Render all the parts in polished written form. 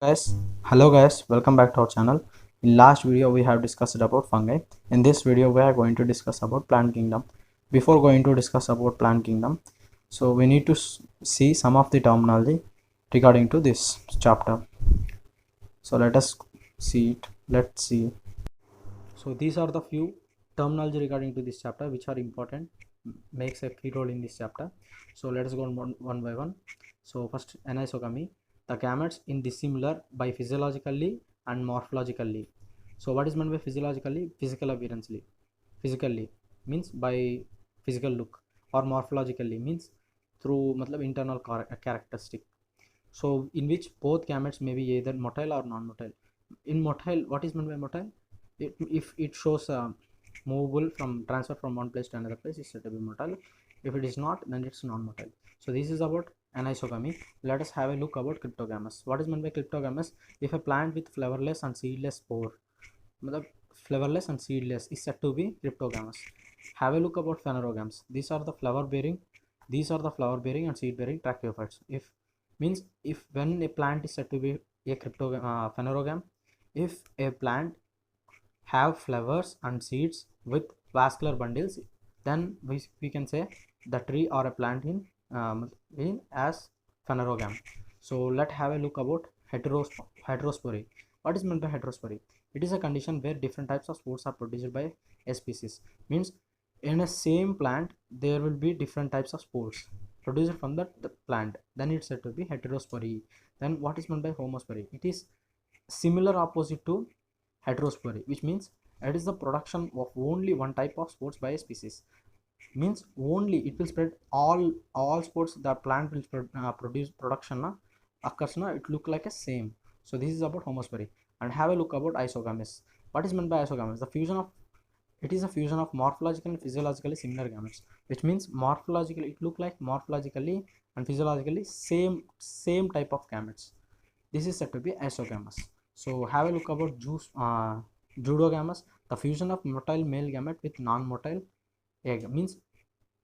Guys, hello guys, welcome back to our channel. In last video we have discussed about fungi. In this video we are going to discuss about plant kingdom. Before going to discuss about plant kingdom, so we need to see some of the terminology regarding to this chapter. So let us see it. Let's see. So these are the few terminology regarding to this chapter which are important, makes a key role in this chapter. So let us go on one by one. So first, anisogamy, the gametes in dissimilar by physiologically and morphologically. So what is meant by physiologically? Physical appearancely. Physically means by physical look, or morphologically means through matlab internal characteristic. So in which both gametes may be either motile or non-motile. In motile, what is meant by motile? If it shows movable from transfer from one place to another place, is said to be motile. If it is not, then it's non-motile. So this is about anisogamy. Let us have a look about cryptogamous. What is meant by cryptogamous? If a plant with flowerless and seedless spore, the flowerless and seedless, is said to be cryptogamous. Have a look about phanerogams. These are the flower bearing. These are the flower bearing and seed bearing tracheophytes. If means if when a plant is said to be a phanerogam, if a plant have flowers and seeds with vascular bundles, then we can say the tree or a plant in as phanerogam. So let's have a look about heterospory. What is meant by heterospory? It is a condition where different types of spores are produced by a species. Means in a same plant there will be different types of spores produced from the plant, then it's said to be heterospory. Then what is meant by homospory? It is similar opposite to heterospory, which means it is the production of only one type of spores by a species. Means only it will spread all spores the plant will produce production occurs it look like a same. So this is about homospory. And have a look about isogamous. What is meant by isogamous? The fusion of, it is a fusion of morphologically and physiologically similar gametes, which means morphologically it look like morphologically and physiologically same type of gametes. This is said to be isogamous. So have a look about judogamous, the fusion of motile male gamete with non-motile egg. Means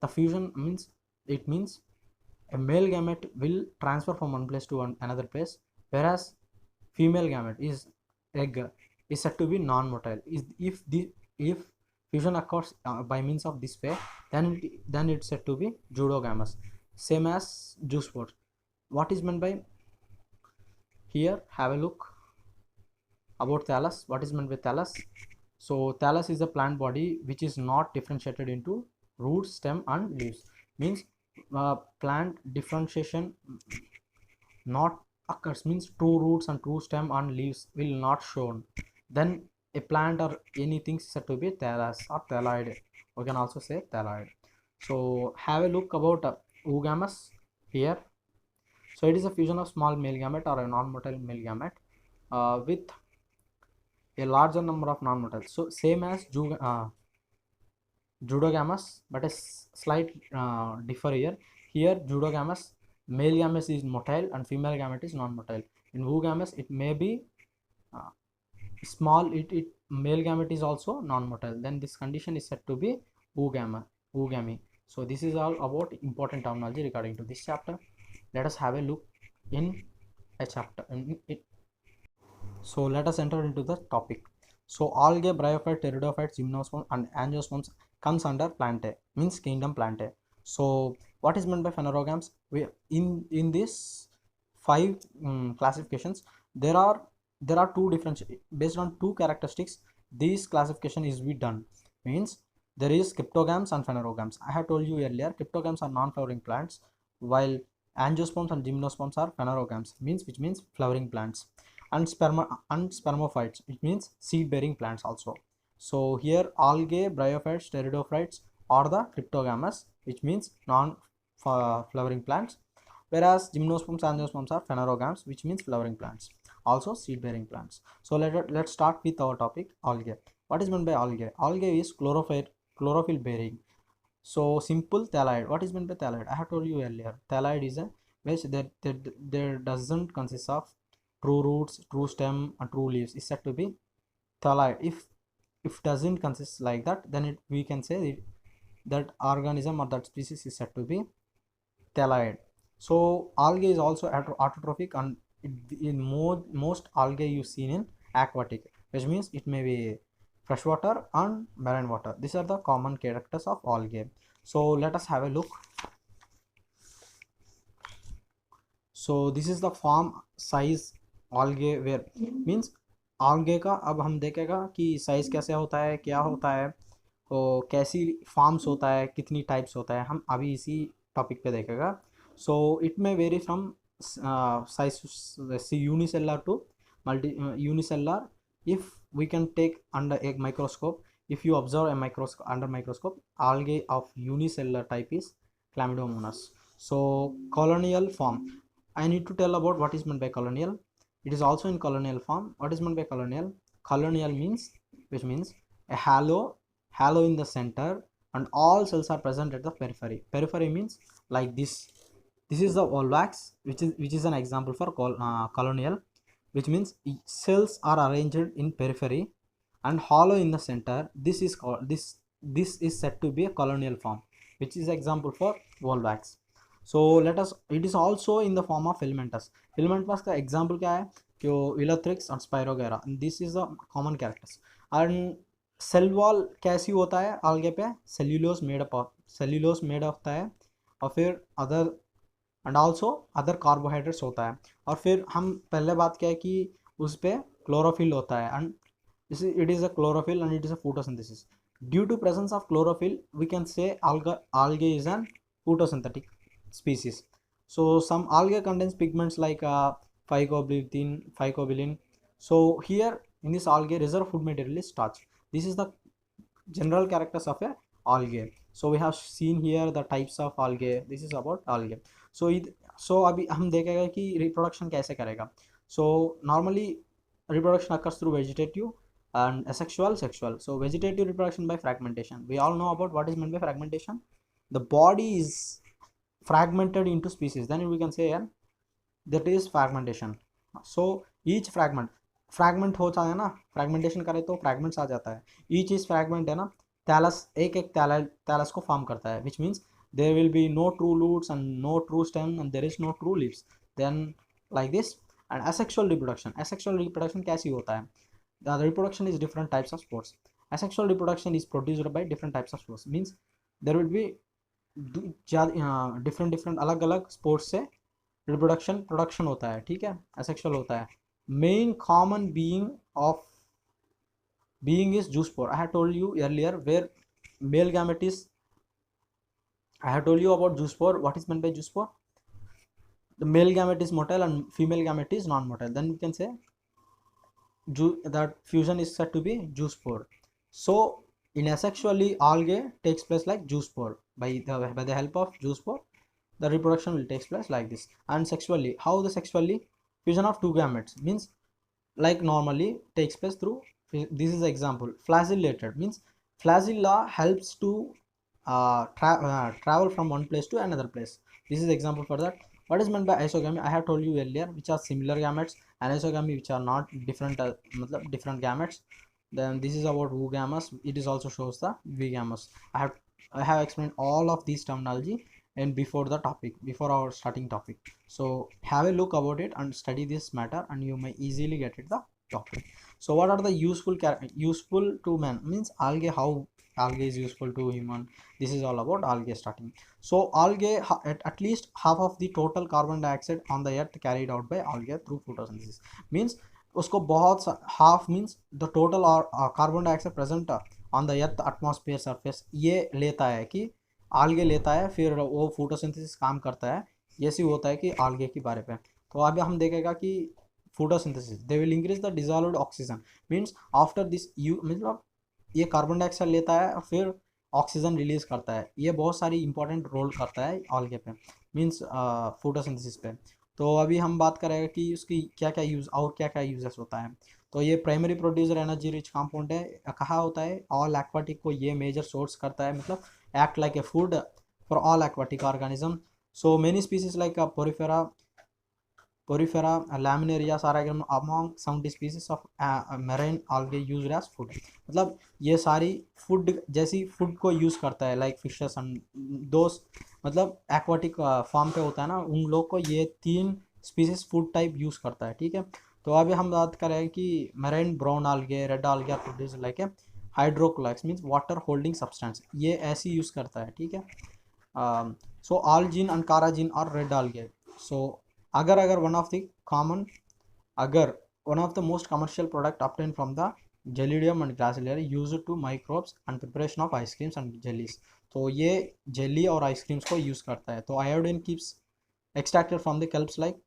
the fusion means, it means a male gamete will transfer from one place to another place, whereas female gamete is egg is said to be non-motile. Is if fusion occurs by means of this way, then it's said to be judogamous, same as zoospore. What is meant by here? Have a look about thallus. What is meant by thallus? So thallus is a plant body which is not differentiated into roots, stem and leaves. Means plant differentiation not occurs, means true roots and true stem and leaves will not shown, then a plant or anything is said to be thallus or thalloid. We can also say thalloid. So have a look about oogamous here. So it is a fusion of small male gamete or a non-motile male gamete with a larger number of non-motiles. So same as judogamous, but a slight differ here. Here judogamous, male gamete is motile and female gamete is non-motile. In oogamous it may be uh, small, it male gamete is also non-motile. Then this condition is said to be oogamy. So this is all about important terminology regarding to this chapter. Let us have a look in a chapter in it. So let us enter into the topic. So algae, bryophytes, pteridophytes, gymnosperms and angiosperms comes under Plantae, means kingdom Plantae. So what is meant by phanerogams? We in this five classifications, there are two different, based on two characteristics. This classification is be done. Means there is cryptogams and phanerogams. I have told you earlier, cryptogams are non-flowering plants, while angiosperms and gymnosperms are phanerogams, which means flowering plants. And spermophytes, it means seed bearing plants also. So here algae, bryophytes, pteridophytes are the cryptogamous, which means non flowering plants, whereas gymnosperms and angiosperms are phanerogams, which means flowering plants, also seed bearing plants. So let's start with our topic, algae. What is meant by algae? Algae is chlorophyll bearing. So simple thalloid. What is meant by thalloid? I have told you earlier, thalloid is a which there doesn't consist of true roots, true stem and true leaves, is said to be thalloid. If doesn't consist like that, then we can say that organism or that species is said to be thalloid. So algae is also autotrophic and in most algae you seen in aquatic, which means it may be freshwater and marine water. These are the common characters of algae. So let us have a look. So this is the form size algae where means algae का अब हम देखेगा कि size कैसे होता है, क्या होता है, तो कैसी फॉर्म्स होता है, कितनी टाइप्स होता है, हम अभी इसी टॉपिक पे देखेगा. So it may very from size unicellular to unicellular. If we can take under a microscope, if you observe a microscope under microscope, algae of unicellular type is Chlamydomonas. So colonial form, I need to tell about what is meant by colonial. It is also in colonial form. What is meant by colonial? Colonial means, which means a halo in the center and all cells are present at the periphery. Periphery means like this. This is the volvax, which is an example for colonial, which means cells are arranged in periphery and hollow in the center. This is called this is said to be a colonial form, which is example for volvax. So let us, it is also in the form of filamentous. Filamentous का example क्या है कि Elatrix और Spirogyra. This is the common characters. And cell wall कैसी होता है algae पे? Cellulose made होता है, और फिर other and also other carbohydrates होता है, और फिर हम पहले बात किया है कि उस पे chlorophyll होता है, and it is a chlorophyll and it is a photosynthesis. Due to presence of chlorophyll, we can say algae is an photosynthetic species. So some algae contains pigments like phycobilin. So here in this algae reserve food material is starch. This is the general characters of a algae. So we have seen here the types of algae. This is about algae. So अभी हम देखेगा कि reproduction कैसे करेगा. So normally reproduction occurs through vegetative and asexual, sexual. So vegetative reproduction by fragmentation. We all know about what is meant by fragmentation. The body is fragmented into species, then we can say that is fragmentation. So each fragment होता है ना, fragmentation करे तो fragments आ जाता है. each is fragment है ना, thallus एक thallus को form करता है, which means there will be no true roots and no true stem and there is no true leaves. Then like this. And asexual reproduction कैसी होता है? The reproduction is different types of spores. Asexual reproduction is produced by different types of spores, means there will be different अलग अलग sports से production होता है, ठीक है, एसेक्सुअल होता है. Main common being is zoospore. I have told you earlier where male gamete is, I have told you about zoospore. What is meant by zoospore? The male gamete is motile and female gamete is non-motile. Then we can say that fusion is said to be zoospore. So in asexually algae takes place like zoospore. By the help of zoospore, the reproduction will take place like this. And sexually, how the sexually fusion of two gametes means like normally takes place through, this is the example, flagellated means flagella helps to travel from one place to another place. This is the example for that. What is meant by isogamy? I have told you earlier, which are similar gametes, and isogamy which are not different, different gametes. Then this is about oogamous. It is also shows the bigamous. I have explained all of these terminology and before the topic, before our starting topic. So have a look about it and study this matter and you may easily get it the topic. So what are the useful to man means algae, how algae is useful to human. This is all about algae starting. So algae, at least half of the total carbon dioxide on the earth carried out by algae through photosynthesis means उसको बहुत half means the total carbon dioxide present on the earth atmosphere surface ये लेता है कि algae लेता है, फिर वो photosynthesis काम करता है. ये सी होता है कि algae के बारे पे. तो अभी हम देखेगा कि photosynthesis they will increase the dissolved oxygen means after this you मतलब ये कार्बन डाइऑक्साइड लेता है और फिर ऑक्सीजन रिलीज करता है. ये बहुत सारी इंपॉर्टेंट रोल करता है algae पे मीन्स फोटोसिंथेसिस पे. तो अभी हम बात करेंगे कि उसकी क्या क्या यूज़ और क्या क्या यूजेस होता है. तो ये primary producer energy rich compound है. कहाँ होता है? ऑल एक्वाटिक को ये मेजर सोर्स करता है, मतलब act like a food for all aquatic organism. So many species like Porifera, Laminaria, Saragam among 70 species of marine algae used as food. मतलब ये सारी फूड जैसी फूड को यूज़ करता है लाइक फिशेस एंड दोस्त मतलब एक्वाटिक फार्म पे होता है ना, उन लोग को ये 3 स्पीसीज फूड टाइप यूज़ करता है, ठीक है। तो अभी हम बात करें कि marine brown algae, red algae produce like a hydrocolloids means water holding substance, ये ऐसी यूज़ करता है, ठीक है। So algin and carrageen are red algae. So agar one of the common, agar one of the most commercial product obtained from the Gelidium and Gracilaria used to microbes and preparation of ice creams and jellies. तो ये jelly और ice creams को use करता है। तो iodine keeps extracted from the kelps like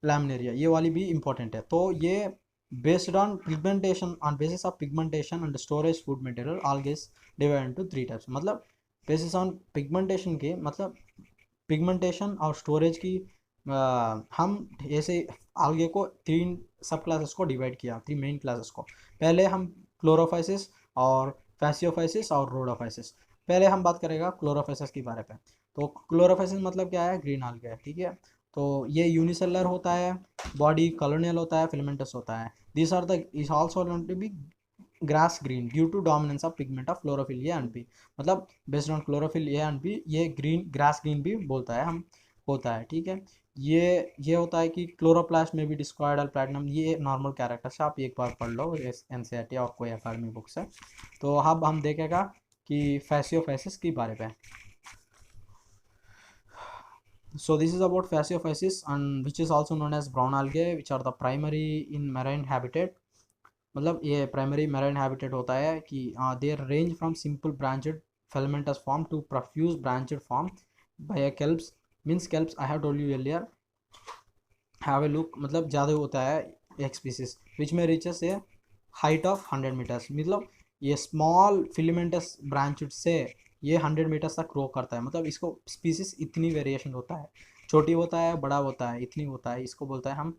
laminaria, ये वाली भी important है। तो ये based on pigmentation, on basis of pigmentation and storage food material, algae is divided into 3 types। मतलब बेसिस ऑन पिगमेंटेशन के, मतलब पिगमेंटेशन और स्टोरेज की हम ऐसे आगे को 3 सब क्लासेस को डिवाइड किया, 3 मेन क्लासेस को। पहले हम क्लोरोफाइसिस और फैसियोफाइसिस और रोडोफाइसिस। पहले हम बात करेगा क्लोरोफाइसिस के बारे में। तो क्लोरोफाइसिस मतलब क्या है, ग्रीन algae है, ठीक है। तो ये यूनिसेलर होता है, बॉडी कॉलोनियल होता है, फिलामेंटस होता है। This are the is also known to be grass green due to dominance of pigment of chlorophyll a and b. मतलब based on chlorophyll a and b ये ग्रीन ग्रास ग्रीन भी बोलता है हम, होता है, ठीक है। ये होता है कि क्लोरोप्लास्ट में भी डिस्क्वायड प्लैटिनम, ये नॉर्मल कैरेक्टर्स है, आप एक बार पढ़ लो एनसीईआरटी और कोई अकादमी बुक से। तो अब हम देखेगा कि फैसियोफाइसिस के बारे में। So this is about Phaseophysis, and which is also known as brown algae, which are the primary in marine habitat। मतलब ये प्राइमरी मैराइन हैबिटेट होता है कि they range from simple branched filamentous form to profuse branched form by a kelps, means kelps I have told you earlier have a look, मतलब ज़्यादा होता है एक स्पीसीज विच में reaches a height of 100 metres. मतलब ये small filamentous branched से ये 100 मीटर्स तक ग्रो करता है। मतलब इसको स्पीसीज इतनी वेरिएशन होता है, छोटी होता है, बड़ा होता है, इतनी होता है, इसको बोलता है हम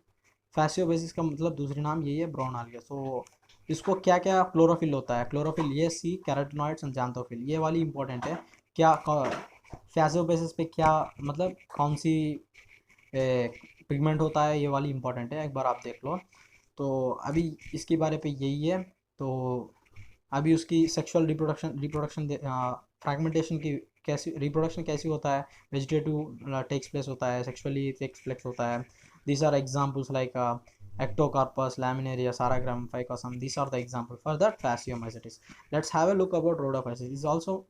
फैसियोबेसिस का मतलब दूसरी नाम यही है ब्राउन algae। सो इसको क्या क्या क्लोरोफिल होता है, क्लोरोफिल ये सी कैरोटिनॉइड्स एंड जांथोफिल, ये वाली इंपॉर्टेंट है। क्या फैसियोबेसिस पे क्या मतलब कौन सी पिगमेंट होता है, ये वाली इंपॉर्टेंट है, एक बार आप देख लो। तो अभी इसके बारे पे यही है। तो अभी उसकी सेक्सुअल रिप्रोडक्शन फ्रैगमेंटेशन की कैसी रिप्रोडक्शन कैसी होता है, वेजिटेटिव टेक्स प्लेस होता है, सेक्सुअली टेक्स प्लेस होता है। These are examples like ectocarpus, laminaria, saragram, phycosum, these are the example for that Phaseomycetes. Let's have a look about rhodophysis.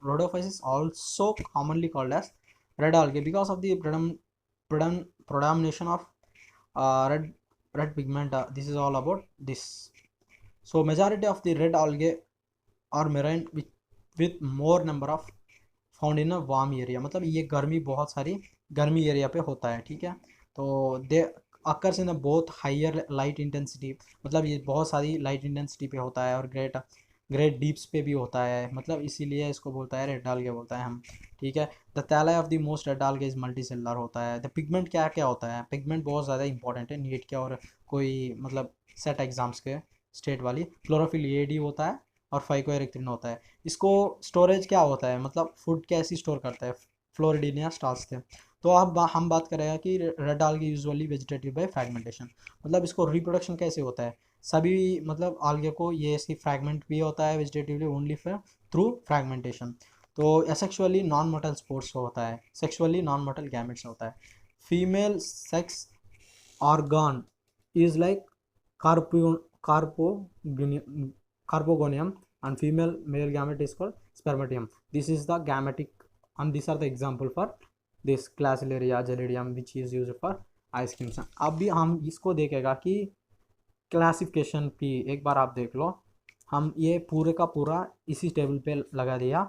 Rhodophysis also commonly called as red algae because of the predomination of red pigment. This is all about this. So majority of the red algae are marine with more number of found in a warm area. मतलब ये गर्मी बहुत सारी गर्मी area पे होता है, ठीक है। तो दे अकर्स इन अ बहुत हायर लाइट इंटेंसिटी, मतलब ये बहुत सारी लाइट इंटेंसिटी पे होता है, और ग्रेट ग्रेट डीप्स पे भी होता है। मतलब इसीलिए इसको बोलता है रेड algae बोलता है हम, ठीक है। The thalli of the most red algae is multicellular होता है। द पिगमेंट क्या क्या होता है, पिगमेंट बहुत ज़्यादा इंपॉर्टेंट है नीट के और कोई मतलब सेट एग्जाम्स के स्टेट वाली। क्लोरोफिल ए डी होता है और फाइकोएरिथ्रिन होता है। इसको स्टोरेज क्या होता है, मतलब फूड कैसी स्टोर करता है, फ्लोरिडिनिया स्टार्च थे। तो अब हम बात करेंगे कि red algae usually vegetative by fragmentation. मतलब इसको रिप्रोडक्शन कैसे होता है, सभी मतलब algae को ये ऐसी फ्रैगमेंट भी होता है vegetatively only for through fragmentation. तो एसेक्सुअली नॉन मोटल स्पोर्ट्स होता है, सेक्सुअली नॉन मोटल गैमेट्स होता है। Female sex organ is like carpogonium, and female male gamete is called spermatium. This is the gametic, and these are the example for this Glacilaria gelidium which is used for ice creams। अब भी हम इसको देखेगा कि classification की एक बार आप देख लो। हम ये पूरे का पूरा इसी टेबल पे लगा दिया।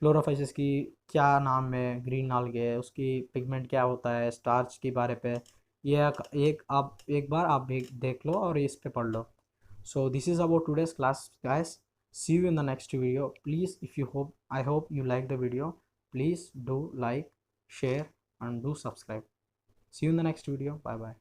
क्लोरोफाइसिस की क्या नाम है, ग्रीन algae, उसकी पिगमेंट क्या होता है, स्टार्च के बारे पे ये एक आप एक बार आप देख लो और इस पे पढ़ लो। So this is about today's class, guys. See you in the next video. Please, if you hope, I hope you like the video. Please do like, share, and do subscribe. See you in the next video. Bye bye.